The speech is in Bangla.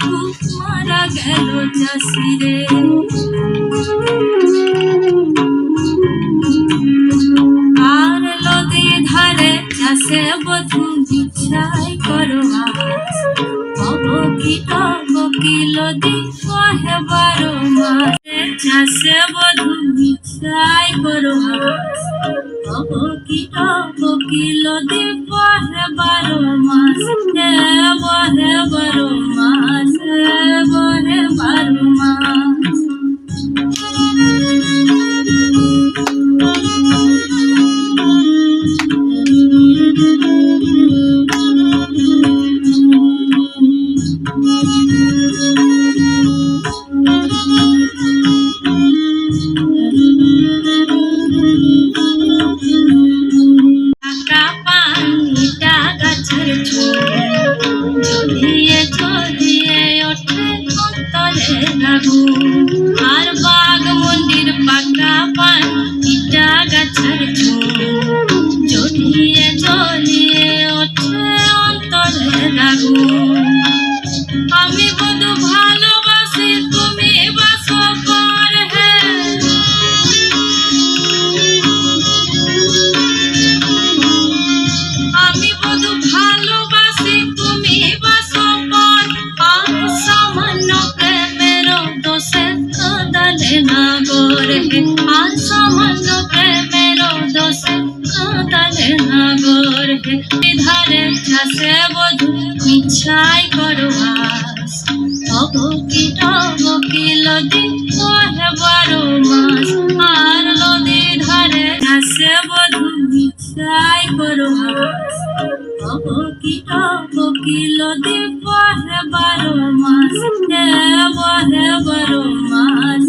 খুব মারা গেল চাষিরে। আর নদী ধারে চাষে বধূ বিছাই করো আস, অবকিল নদী কহে 12 মাস। চাষে বধূ বিছাই করো আস, অবকিল নদী কহে 12 মাস। বহে 12 মাস, বহে 12 মাস। আর বাগ মন্দির পাকা পান ইটা গাছের জ্বলিয়ে জ্বলিয়ে ওঠে অন্তরের আগুন। আমি বধূ ভালোবাসি তুমি বাসো পর হে, আমি বধূ ভালোবাসি তুমি বাসো পর। আর সামান্য প্রেমের দোষে কাঁদালে না গরে, আর সামান্য প্রেমের দোষে কাঁদালে না গরে। ধারে চাষে বধূ মিছাই করো আস, অবকিল নদী কহে 12 মাস। আর নদী ধারে চাষে বধূ মিছাই করো আস, অবকিল নদী কহে 12 মাস। বহে 12 মাস।